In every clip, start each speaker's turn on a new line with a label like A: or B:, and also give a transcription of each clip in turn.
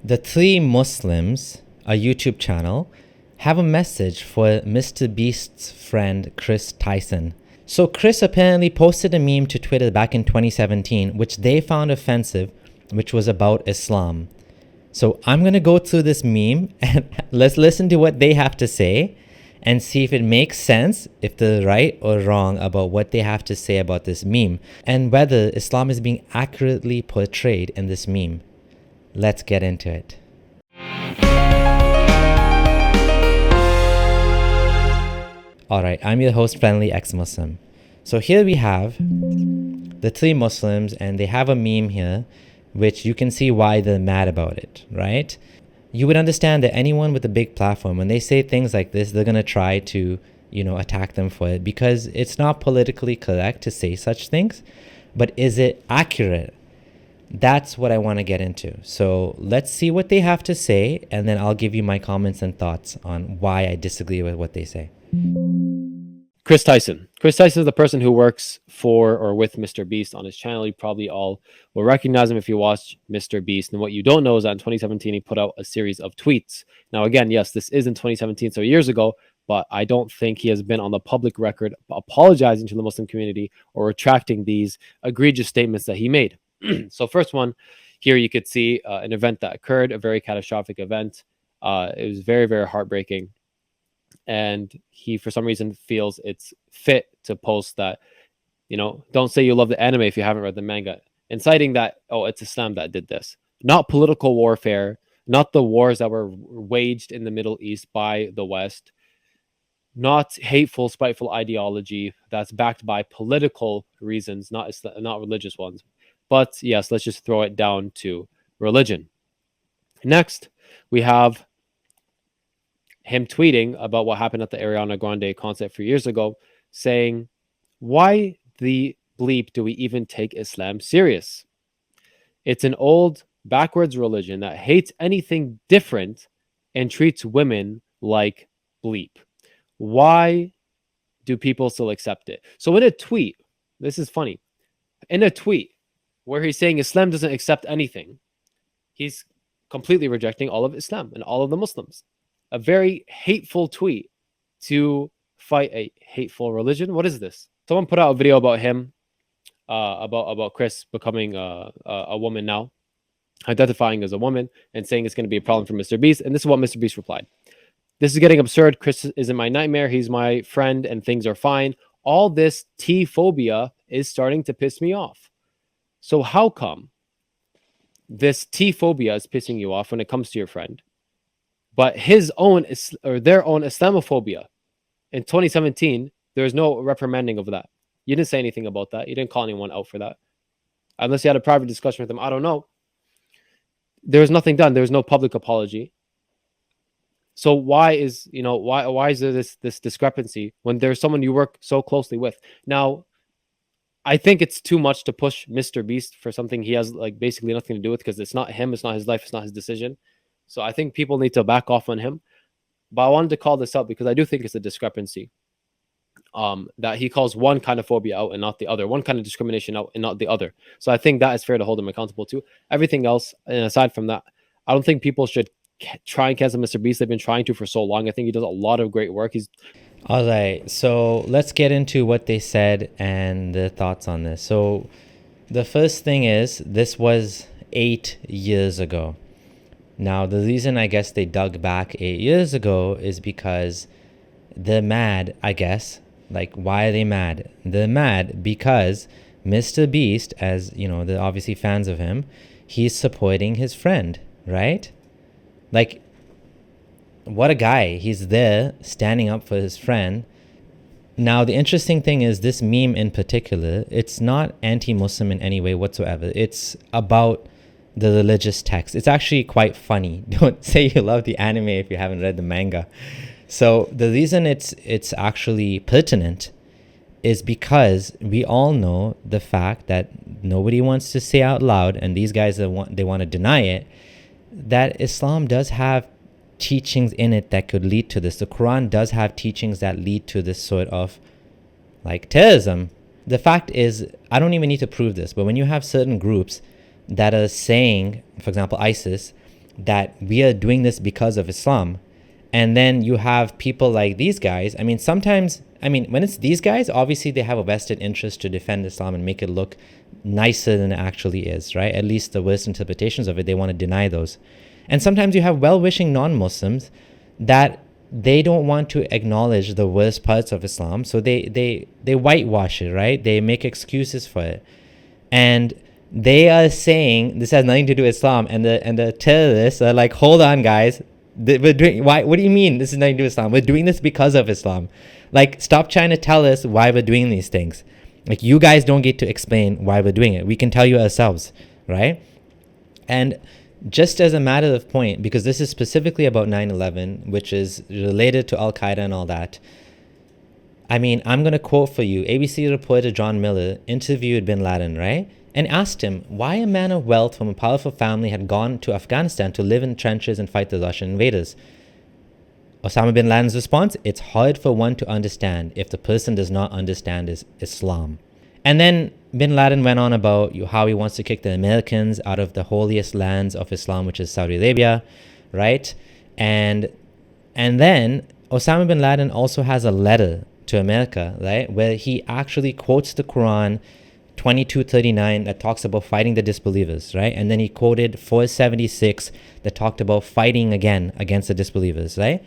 A: The Three Muslims, a YouTube channel, have a message for MrBeast's friend Chris Tyson. So Chris apparently posted a meme to Twitter back in 2017, which they found offensive, which was about Islam. So I'm going to go through this meme and let's listen to what they have to say and see if it makes sense, if they're right or wrong about what they have to say about this meme, and whether Islam is being accurately portrayed in this meme. Let's get into it. Alright, I'm your host, Friendly Exmuslim. So here we have the three Muslims, and they have a meme here, which you can see why they're mad about it, right? You would understand that anyone with a big platform, when they say things like this, they're going to try to, attack them for it, because it's not politically correct to say such things. But is it accurate? That's what I want to get into. So let's see what they have to say, and then I'll give you my comments and thoughts on why I disagree with what they say.
B: Chris Tyson. Chris Tyson is the person who works for or with MrBeast on his channel. You probably all will recognize him if you watch MrBeast. And what you don't know is that in 2017, he put out a series of tweets. Now, again, yes, this is in 2017, so years ago, but I don't think he has been on the public record apologizing to the Muslim community or retracting these egregious statements that he made. So first one, here you could see an event that occurred, a very catastrophic event. It was very, very heartbreaking. And he, for some reason, feels it's fit to post that, don't say you love the anime if you haven't read the manga, inciting that, it's Islam that did this. Not political warfare, not the wars that were waged in the Middle East by the West, not hateful, spiteful ideology that's backed by political reasons, not religious ones. But yes, let's just throw it down to religion. Next, we have him tweeting about what happened at the Ariana Grande concert a few years ago, saying, "Why the bleep do we even take Islam serious? It's an old, backwards religion that hates anything different and treats women like bleep. Why do people still accept it?" So in a tweet, this is funny, in a tweet where he's saying Islam doesn't accept anything, he's completely rejecting all of Islam and all of the Muslims. A very hateful tweet to fight a hateful religion. What is this? Someone put out a video about him, about Chris becoming a woman now, identifying as a woman, and saying it's going to be a problem for MrBeast. And this is what MrBeast replied. "This is getting absurd. Chris isn't my nightmare. He's my friend and things are fine. All this T-phobia is starting to piss me off. So how come this T-phobia is pissing you off when it comes to your friend, but their own Islamophobia in 2017, there's no reprimanding of that? You didn't say anything about that. You didn't call anyone out for that. Unless you had a private discussion with them. I don't know. There was nothing done. There was no public apology. So why is there this discrepancy when there's someone you work so closely with? Now, I think it's too much to push MrBeast for something he has basically nothing to do with, because it's not him, it's not his life, it's not his decision. So I think people need to back off on him. But I wanted to call this out because I do think it's a discrepancy. That he calls one kind of phobia out and not the other, one kind of discrimination out and not the other. So I think that is fair to hold him accountable to. Everything else, and aside from that, I don't think people should try and cancel MrBeast. They've been trying to for so long. I think he does a lot of great work.
A: All right, so let's get into what they said and their thoughts on this. So the first thing is, this was 8 years ago. Now, the reason I guess they dug back 8 years ago is because they're mad, I guess. Why are they mad? They're mad because MrBeast, as they're obviously fans of him, he's supporting his friend, right? What a guy. He's there standing up for his friend. Now, the interesting thing is, this meme in particular, it's not anti-Muslim in any way whatsoever. It's about the religious text. It's actually quite funny. Don't say you love the anime if you haven't read the manga. So the reason it's actually pertinent is because we all know the fact that nobody wants to say out loud, and these guys they want to deny it, that Islam does have teachings in it that could lead to this. The Quran does have teachings that lead to this sort of terrorism. The fact is, I don't even need to prove this, but when you have certain groups that are saying, for example, ISIS, that we are doing this because of Islam. And then you have people like these guys. I mean, sometimes, I mean, when it's these guys, obviously they have a vested interest to defend Islam and make it look nicer than it actually is, right? At least the worst interpretations of it, they want to deny those. And sometimes you have well-wishing non-Muslims that they don't want to acknowledge the worst parts of Islam, so they whitewash it, right? They make excuses for it, and they are saying this has nothing to do with Islam, and the terrorists are like, hold on, guys, we're doing why? What do you mean this is nothing to do with Islam? We're doing this because of Islam. Like, stop trying to tell us why we're doing these things. Like, you guys don't get to explain why we're doing it. We can tell you ourselves, right? And just as a matter of point, because this is specifically about 9/11, which is related to Al-Qaeda and all that, I mean, I'm going to quote for you. ABC reporter John Miller interviewed bin Laden, right? And asked him why a man of wealth from a powerful family had gone to Afghanistan to live in trenches and fight the Russian invaders. Osama bin Laden's response: it's hard for one to understand if the person does not understand Islam. And then bin Laden went on about how he wants to kick the Americans out of the holiest lands of Islam, which is Saudi Arabia, right? And then Osama bin Laden also has a letter to America, right, where he actually quotes the Quran 22:39 that talks about fighting the disbelievers, right? And then he quoted 476 that talked about fighting again against the disbelievers, right?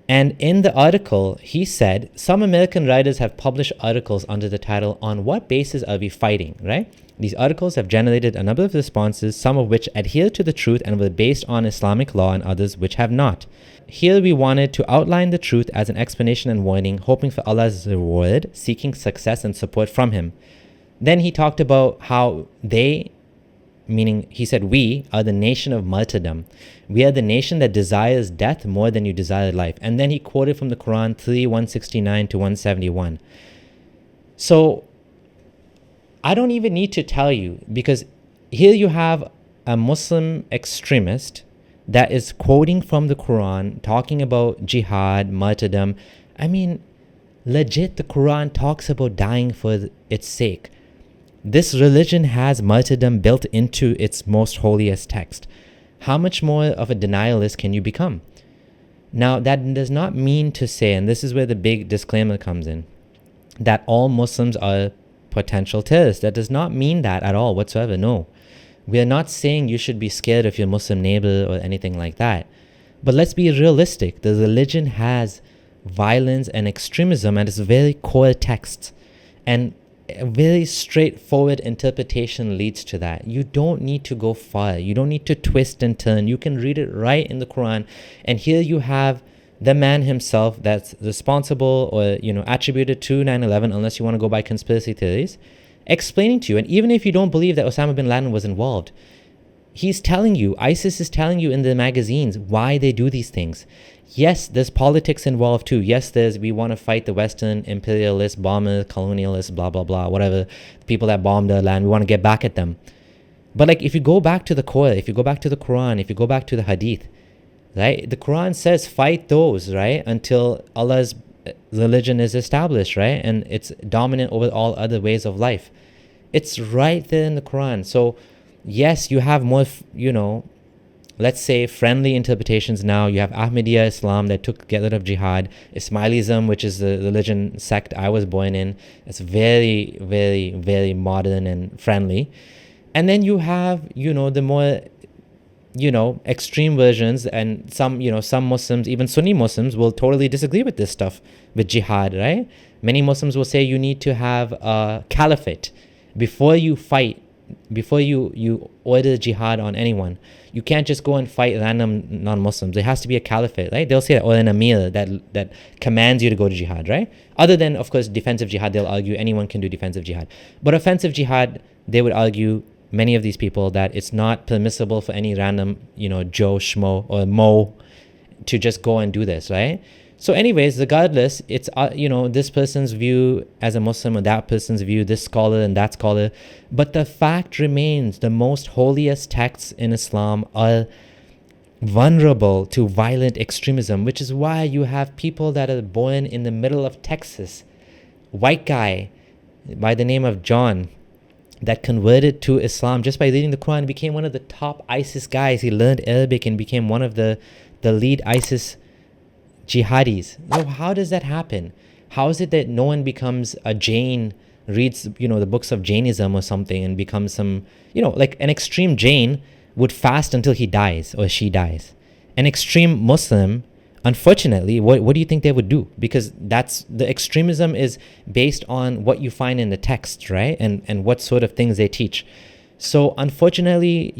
A: And in the article, he said, some American writers have published articles under the title, "On What Basis Are We Fighting?" Right? These articles have generated a number of responses, some of which adhere to the truth and were based on Islamic law, and others which have not. Here we wanted to outline the truth as an explanation and warning, hoping for Allah's reward, seeking success and support from Him. Then he talked about how they, meaning he said, we are the nation of martyrdom. We are the nation that desires death more than you desire life. And then he quoted from the Quran 3:169 to 171. So I don't even need to tell you, because here you have a Muslim extremist that is quoting from the Quran, talking about jihad, martyrdom. I mean, legit, the Quran talks about dying for its sake. This religion has martyrdom built into its most holiest text. How much more of a denialist can you become? Now, that does not mean to say, and this is where the big disclaimer comes in, that all Muslims are potential terrorists. That does not mean that at all whatsoever. No. We are not saying you should be scared of your Muslim neighbor or anything like that. But let's be realistic. The religion has violence and extremism at its very core text. And a very straightforward interpretation leads to that. You don't need to go far. You don't need to twist and turn. You can read it right in the Quran. And here you have the man himself that's responsible or, attributed to 9/11, unless you want to go by conspiracy theories, explaining to you. And even if you don't believe that Osama bin Laden was involved, he's telling you, ISIS is telling you in the magazines why they do these things. Yes, there's politics involved too. Yes, we want to fight the Western imperialist, bomber, colonialist, blah, blah, blah, whatever, people that bombed our land. We want to get back at them. But like, if you go back to the Quran, if you go back to the Quran, if you go back to the Hadith, right? The Quran says fight those, right? Until Allah's religion is established, right? And it's dominant over all other ways of life. It's right there in the Quran. So yes, you have more, let's say friendly interpretations now. You have Ahmadiyya Islam that took get rid of jihad. Ismailism, which is the religion sect I was born in. It's very, very, very modern and friendly. And then you have, the more, extreme versions, and some Muslims, even Sunni Muslims, will totally disagree with this stuff, with jihad, right? Many Muslims will say you need to have a caliphate before you fight, before you order jihad on anyone. You can't just go and fight random non-Muslims. There has to be a caliphate, right? They'll say that, or an emir that commands you to go to jihad, right? Other than, of course, defensive jihad, they'll argue anyone can do defensive jihad. But offensive jihad, they would argue, many of these people, that it's not permissible for any random, Joe, Schmo, or Mo to just go and do this, right? So anyways, regardless, it's, this person's view as a Muslim, or that person's view, this scholar and that scholar. But the fact remains, the most holiest texts in Islam are vulnerable to violent extremism, which is why you have people that are born in the middle of Texas. White guy by the name of John. that converted to Islam just by reading the Quran, became one of the top ISIS guys. He learned Arabic and became one of the lead ISIS jihadis. So how does that happen? How is it that no one becomes a Jain, reads, the books of Jainism or something and becomes some, like an extreme Jain would fast until he dies or she dies. An extreme Muslim, unfortunately, what do you think they would do? Because that's the extremism is based on what you find in the text, right? And what sort of things they teach. So unfortunately,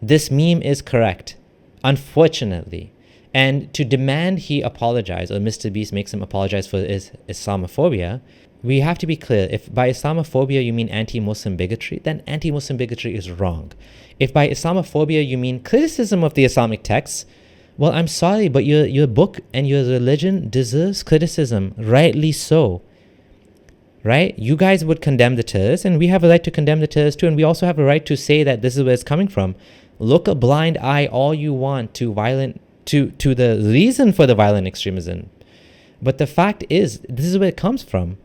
A: this meme is correct. Unfortunately. And to demand he apologize, or MrBeast makes him apologize for his Islamophobia, we have to be clear. If by Islamophobia you mean anti-Muslim bigotry, then anti-Muslim bigotry is wrong. If by Islamophobia you mean criticism of the Islamic texts, well, I'm sorry, but your book and your religion deserves criticism, rightly so. Right? You guys would condemn the terrorists, and we have a right to condemn the terrorists too, and we also have a right to say that this is where it's coming from. Look a blind eye all you want to the reason for the violent extremism. But the fact is, this is where it comes from.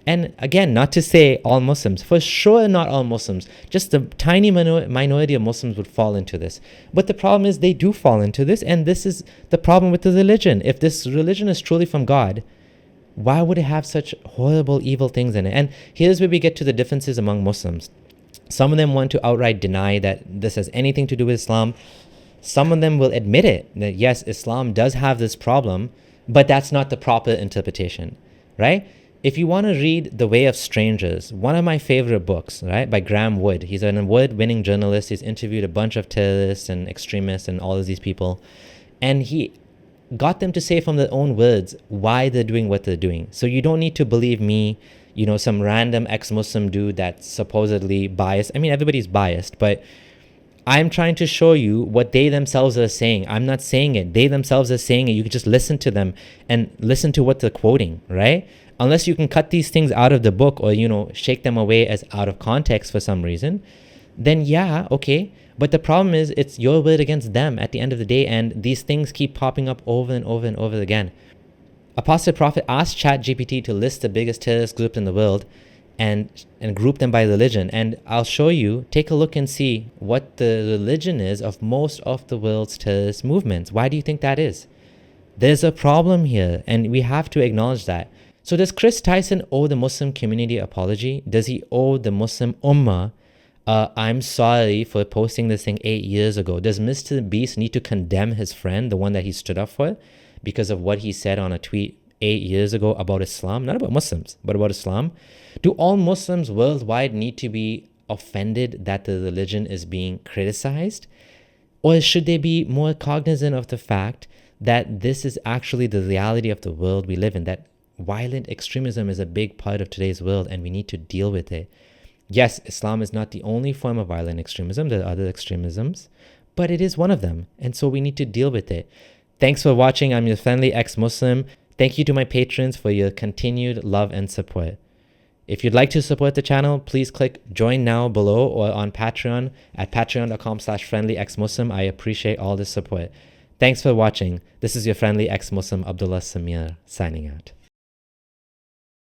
A: And again, not to say all Muslims, for sure not all Muslims, just the tiny minority of Muslims would fall into this. But the problem is they do fall into this, and this is the problem with the religion. If this religion is truly from God, why would it have such horrible, evil things in it? And here's where we get to the differences among Muslims. Some of them want to outright deny that this has anything to do with Islam. Some of them will admit it, that yes, Islam does have this problem, but that's not the proper interpretation, right? If you want to read The Way of Strangers, one of my favorite books, right, by Graham Wood. He's an award-winning journalist. He's interviewed a bunch of terrorists and extremists and all of these people. And he got them to say from their own words why they're doing what they're doing. So you don't need to believe me, some random ex-Muslim dude that's supposedly biased. I mean, everybody's biased, but I'm trying to show you what they themselves are saying. I'm not saying it. They themselves are saying it. You can just listen to them and listen to what they're quoting, right? Unless you can cut these things out of the book or, shake them away as out of context for some reason, then yeah, okay. But the problem is it's your word against them at the end of the day, and these things keep popping up over and over and over again. Apostle Prophet asked ChatGPT to list the biggest terrorist group in the world and group them by religion. And I'll show you, take a look and see what the religion is of most of the world's terrorist movements. Why do you think that is? There's a problem here, and we have to acknowledge that. So does Chris Tyson owe the Muslim community apology? Does he owe the Muslim Ummah, I'm sorry for posting this thing 8 years ago? Does MrBeast need to condemn his friend, the one that he stood up for, because of what he said on a tweet 8 years ago about Islam? Not about Muslims, but about Islam. Do all Muslims worldwide need to be offended that the religion is being criticized? Or should they be more cognizant of the fact that this is actually the reality of the world we live in, that violent extremism is a big part of today's world and we need to deal with it? Yes, Islam is not the only form of violent extremism. There are other extremisms, but it is one of them. And so we need to deal with it. Thanks for watching. I'm your friendly ex-Muslim. Thank you to my patrons for your continued love and support. If you'd like to support the channel, please click join now below or on Patreon at patreon.com/friendlyexmuslim. I appreciate all the support. Thanks for watching. This is your friendly ex-Muslim Abdullah Samir signing out.